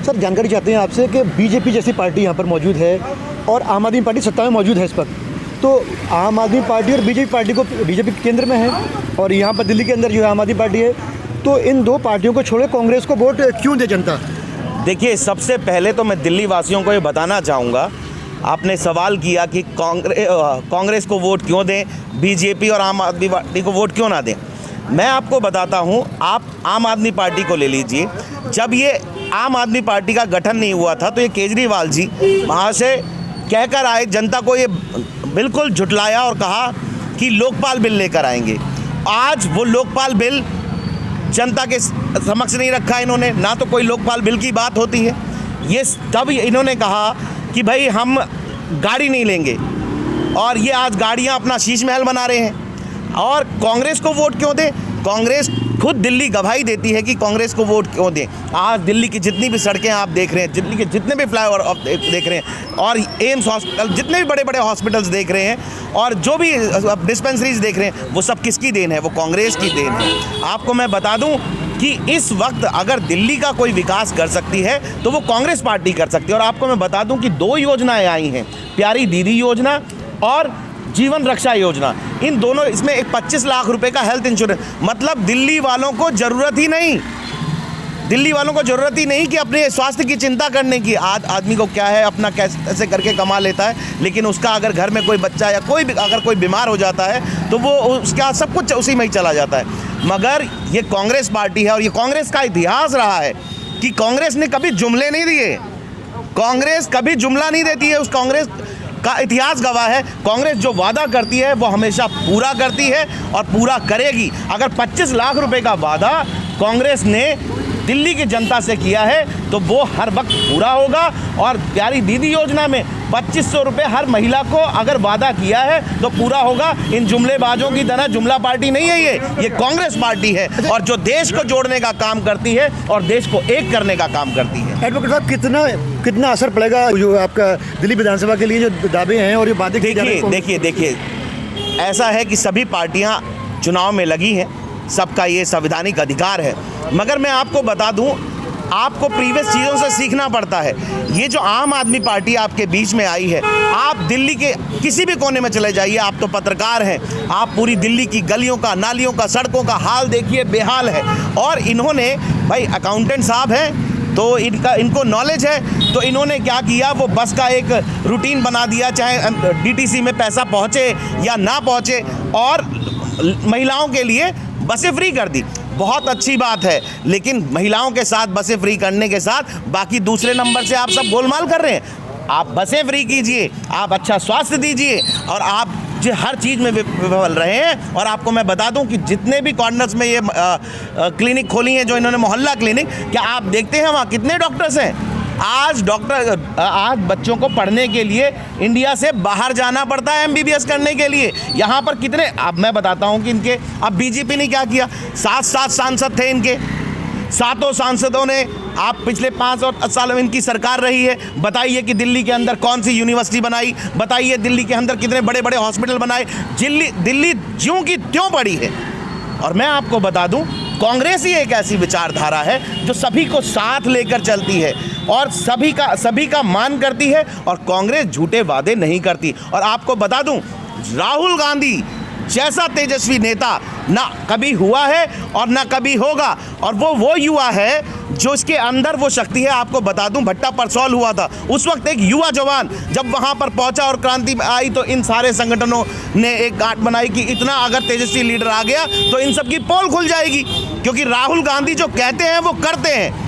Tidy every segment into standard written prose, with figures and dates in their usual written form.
Sir जानकारी चाहते हैं आपसे कि बीजेपी जैसी पार्टी यहाँ पर मौजूद है और आम आदमी पार्टी सत्ता में मौजूद है इस वक्त, तो आम आदमी पार्टी और बीजेपी पार्टी को बीजेपी केंद्र में है और यहाँ पर दिल्ली के अंदर जो है आम आदमी पार्टी है, तो इन दो पार्टियों को छोड़े कांग्रेस को वोट क्यों दे जनता? देखिए, सबसे पहले तो मैं दिल्ली वासियों को ये बताना चाहूँगा, आपने सवाल किया कि कांग्रेस को वोट क्यों दें, बीजेपी और आम आदमी पार्टी को वोट क्यों ना दें। मैं आपको बताता हूं, आप आम आदमी पार्टी को ले लीजिए। जब ये आम आदमी पार्टी का गठन नहीं हुआ था तो ये केजरीवाल जी वहाँ से कहकर आए, जनता को ये बिल्कुल झुठलाया और कहा कि लोकपाल बिल लेकर आएंगे। आज वो लोकपाल बिल जनता के समक्ष नहीं रखा इन्होंने, ना तो कोई लोकपाल बिल की बात होती है। ये तब इन्होंने कहा कि भाई हम गाड़ी नहीं लेंगे, और ये आज गाड़ियाँ अपना शीश महल बना रहे हैं। और कांग्रेस को वोट क्यों दें? कांग्रेस खुद दिल्ली गवाही देती है कि कांग्रेस को वोट क्यों दें। आज दिल्ली की जितनी भी सड़कें आप देख रहे हैं, दिल्ली के जितने भी फ्लाईओवर आप देख रहे हैं, और एम्स हॉस्पिटल, जितने भी बड़े बड़े हॉस्पिटल्स देख रहे हैं, और जो भी डिस्पेंसरीज देख रहे हैं, वो सब किसकी देन है? वो कांग्रेस की देन है। आपको मैं बता दूं कि इस वक्त अगर दिल्ली का कोई विकास कर सकती है तो वो कांग्रेस पार्टी कर सकती है। और आपको मैं बता दूं कि 2 योजनाएं आई हैं, प्यारी दीदी योजना और जीवन रक्षा योजना। इन दोनों, इसमें एक 25 लाख रुपए का हेल्थ इंश्योरेंस, मतलब दिल्ली वालों को ज़रूरत ही नहीं, कि अपने स्वास्थ्य की चिंता करने की। आदमी को क्या है, अपना कैसे करके कमा लेता है, लेकिन उसका अगर घर में कोई बच्चा या अगर कोई बीमार हो जाता है तो वो उसका सब कुछ उसी में ही चला जाता है। मगर ये कांग्रेस पार्टी है, और ये कांग्रेस का इतिहास रहा है कि कांग्रेस ने कभी जुमले नहीं दिए। कांग्रेस कभी जुमला नहीं देती है, उस कांग्रेस का इतिहास गवाह है। कांग्रेस जो वादा करती है वो हमेशा पूरा करती है और पूरा करेगी। अगर 25 लाख रुपए का वादा कांग्रेस ने दिल्ली की जनता से किया है तो वो हर वक्त पूरा होगा। और प्यारी दीदी योजना में 2500 रुपये हर महिला को अगर वादा किया है तो पूरा होगा। इन जुमलेबाजों की तरह जुमला पार्टी नहीं है ये कांग्रेस पार्टी है, और जो देश को जोड़ने का काम करती है और देश को एक करने का काम करती है। एडवोकेट साहब, कितना असर पड़ेगा जो आपका दिल्ली विधानसभा के लिए जो दावे हैं और ये बातें? देखिए, ऐसा है कि सभी पार्टियां चुनाव में लगी हैं, सबका ये संवैधानिक अधिकार है। मगर मैं आपको बता दूं, आपको प्रीवियस चीज़ों से सीखना पड़ता है। ये जो आम आदमी पार्टी आपके बीच में आई है, आप दिल्ली के किसी भी कोने में चले जाइए, आप तो पत्रकार हैं, आप पूरी दिल्ली की गलियों का, नालियों का, सड़कों का हाल देखिए, बेहाल है। और इन्होंने, भाई अकाउंटेंट साहब हैं तो इनको नॉलेज है, तो इन्होंने क्या किया, वो बस का एक रूटीन बना दिया, चाहे डीटीसी में पैसा पहुँचे या ना पहुँचे, और महिलाओं के लिए बसें फ्री कर दी। बहुत अच्छी बात है, लेकिन महिलाओं के साथ बसें फ्री करने के साथ बाकी दूसरे नंबर से आप सब गोलमाल कर रहे हैं। आप बसें फ्री कीजिए, आप अच्छा स्वास्थ्य दीजिए, और आप जो हर चीज़ में विफल रहे हैं। और आपको मैं बता दूं कि जितने भी कॉर्नर्स में ये क्लिनिक खोली हैं, जो इन्होंने मोहल्ला क्लिनिक, क्या आप देखते हैं वहाँ कितने डॉक्टर्स हैं? आज बच्चों को पढ़ने के लिए इंडिया से बाहर जाना पड़ता है MBBS करने के लिए। यहाँ पर कितने, अब मैं बताता हूँ कि इनके, अब बीजेपी ने क्या किया, 7 सांसद थे इनके, 7 सांसदों ने, आप पिछले 5 साल में इनकी सरकार रही है, बताइए कि दिल्ली के अंदर कौन सी यूनिवर्सिटी बनाई, बताइए दिल्ली के अंदर कितने बड़े बड़े हॉस्पिटल बनाए। दिल्ली ज्यों की त्यों पड़ी है। और मैं आपको बता दूं, कांग्रेस ही एक ऐसी विचारधारा है जो सभी को साथ लेकर चलती है और सभी का मान करती है, और कांग्रेस झूठे वादे नहीं करती। और आपको बता दूं, राहुल गांधी जैसा तेजस्वी नेता ना कभी हुआ है और ना कभी होगा, और वो युवा है जो इसके अंदर वो शक्ति है। आपको बता दूं, भट्टा परसौल हुआ था, उस वक्त एक युवा जवान जब वहां पर पहुंचा और क्रांति आई, तो इन सारे संगठनों ने एक गांठ बनाई कि इतना अगर तेजस्वी लीडर आ गया तो इन सब की पोल खुल जाएगी, क्योंकि राहुल गांधी जो कहते हैं वो करते हैं।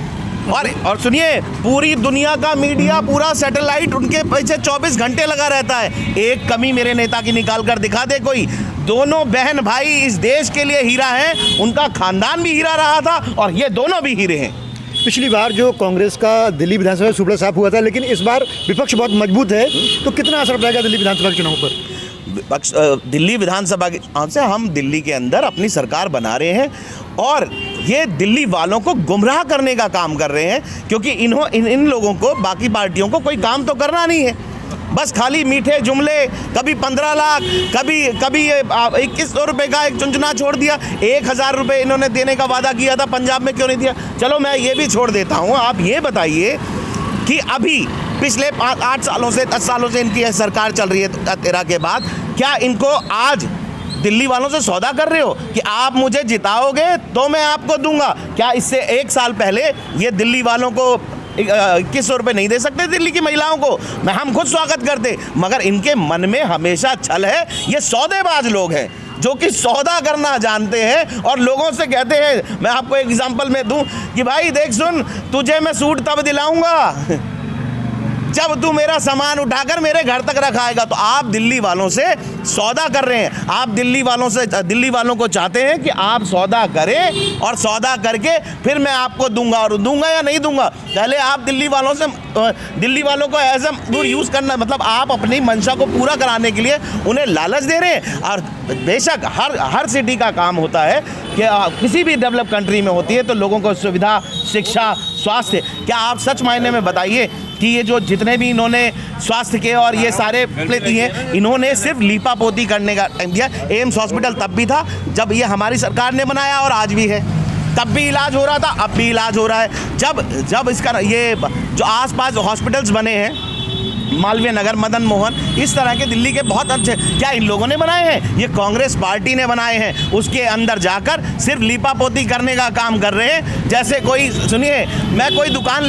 और सुनिए, पूरी दुनिया का मीडिया, पूरा सैटेलाइट उनके पीछे 24 घंटे लगा रहता है। एक कमी मेरे नेता की निकाल कर दिखा दे कोई। दोनों बहन भाई इस देश के लिए हीरा हैं, उनका खानदान भी हीरा रहा था और ये दोनों भी हीरे हैं। पिछली बार जो कांग्रेस का दिल्ली विधानसभा सुपड़ा साफ हुआ था, लेकिन इस बार विपक्ष बहुत मजबूत है, तो कितना असर पड़ेगा दिल्ली विधानसभा के चुनाव पर? दिल्ली विधानसभा से हम दिल्ली के अंदर अपनी सरकार बना रहे हैं, और ये दिल्ली वालों को गुमराह करने का काम कर रहे हैं, क्योंकि इन लोगों को, बाकी पार्टियों को कोई काम तो करना नहीं है। बस खाली मीठे जुमले, कभी 15 लाख, कभी ये 2100 रुपये का एक चुनचुना छोड़ दिया, 1000 रुपये इन्होंने देने का वादा किया था, पंजाब में क्यों नहीं दिया? चलो मैं ये भी छोड़ देता हूँ। आप ये बताइए कि अभी पिछले 8 सालों से 10 सालों से इनकी सरकार चल रही है 13 के बाद, क्या इनको आज दिल्ली वालों से सौदा कर रहे हो कि आप मुझे जिताओगे तो मैं आपको दूंगा? क्या इससे 1 साल पहले ये दिल्ली वालों को 2100 रुपये नहीं दे सकते? दिल्ली की महिलाओं को हम खुद स्वागत करते, मगर इनके मन में हमेशा छल है। ये सौदेबाज लोग हैं जो कि सौदा करना जानते हैं और लोगों से कहते हैं। मैं आपको एक एग्जांपल में दूं कि भाई देख सुन, तुझे मैं सूट तब दिलाऊंगा जब तू मेरा सामान उठाकर मेरे घर तक रखाएगा। तो आप दिल्ली वालों से सौदा कर रहे हैं। आप दिल्ली वालों को चाहते हैं कि आप सौदा करें और सौदा करके फिर मैं आपको दूंगा, और दूंगा या नहीं दूंगा। पहले आप दिल्ली वालों को एज ए यूज़ करना, मतलब आप अपनी मंशा को पूरा कराने के लिए उन्हें लालच दे रहे हैं। और बेशक हर सिटी का काम होता है कि किसी भी डेवलप कंट्री में होती है तो लोगों को सुविधा, शिक्षा, स्वास्थ्य, क्या आप सच मायने में बताइए कि ये जो जितने भी इन्होंने स्वास्थ्य के और ये सारे दिए, इन्होंने सिर्फ लीपापोती करने का टाइम दिया। एम्स हॉस्पिटल तब भी था जब ये हमारी सरकार ने बनाया और आज भी है। तब भी इलाज हो रहा था, अब भी इलाज हो रहा है। जब इसका ये जो आसपास हॉस्पिटल्स बने हैं, मालवीय नगर, मदन मोहन, इस तरह के दिल्ली के बहुत अच्छे, क्या इन लोगों ने बनाए हैं? ये कांग्रेस पार्टी ने बनाए हैं। उसके अंदर जाकर सिर्फ लीपापोती करने का काम कर रहे हैं। जैसे कोई, सुनिए, मैं कोई दुकान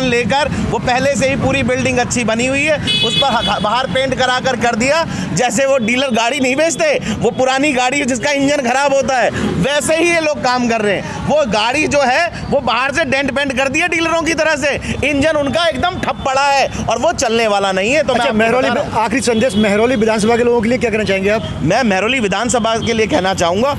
लेकर वो पहले से ही पूरी बिल्डिंग अच्छी बनी हुई है, उस पर बाहर पेंट कर दिया। जैसे वो डीलर गाड़ी नहीं बेचते, वो पुरानी गाड़ी जिसका इंजन खराब होता है, वैसे ही ये लोग काम कर रहे हैं। वो गाड़ी जो है वो बाहर से डेंट पेंट कर दिया डीलरों की तरह से, इंजन उनका एकदम ठप पड़ा है और वो चलने वाला नहीं है। तो अच्छा, मेहरौली, आखिरी संदेश मेहरौली विधानसभा के लोगों के लिए क्या कहना चाहेंगे आप? मैं मेहरौली विधानसभा के लिए कहना चाहूँगा,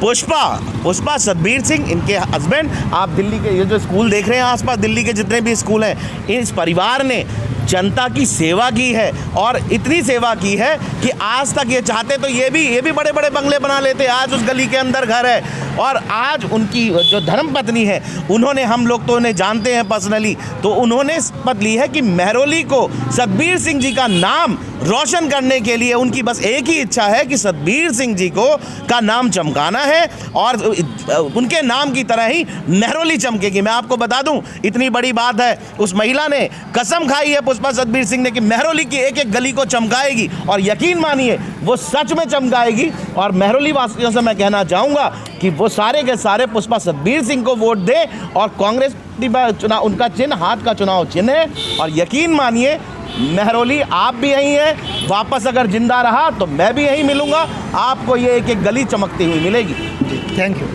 पुष्पा सतबीर सिंह, इनके हस्बैंड, आप दिल्ली के ये जो स्कूल देख रहे हैं आसपास, दिल्ली के जितने भी स्कूल हैं, इस परिवार ने जनता की सेवा की है और इतनी सेवा की है कि आज तक ये चाहते तो ये भी बड़े बड़े बंगले बना लेते। आज उस गली के अंदर घर है और आज उनकी जो धर्मपत्नी है, उन्होंने, हम लोग तो उन्हें जानते हैं पर्सनली, तो उन्होंने शपथ ली है कि मेहरौली को सतबीर सिंह जी का नाम रोशन करने के लिए उनकी बस एक ही इच्छा है कि सतबीर सिंह जी का नाम चमकाना है और उनके नाम की तरह ही मेहरौली चमकेगी। मैं आपको बता दूं, इतनी बड़ी बात है, उस महिला ने कसम खाई है, पुष्पा सतबीर सिंह ने, कि मेहरौली की एक एक गली को चमकाएगी और यकीन मानिए वो सच में चमकाएगी। और मेहरौली वासियों से मैं कहना चाहूँगा कि वो सारे के सारे पुष्पा सतबीर सिंह को वोट दें और कांग्रेस चुनाव, उनका चिन्ह हाथ का चुनाव चिन्ह है। और यकीन मानिए मेहरौली आप भी यहीं हैं, वापस अगर जिंदा रहा तो मैं भी यहीं मिलूंगा, आपको ये एक एक गली चमकती हुई मिलेगी। Thank you.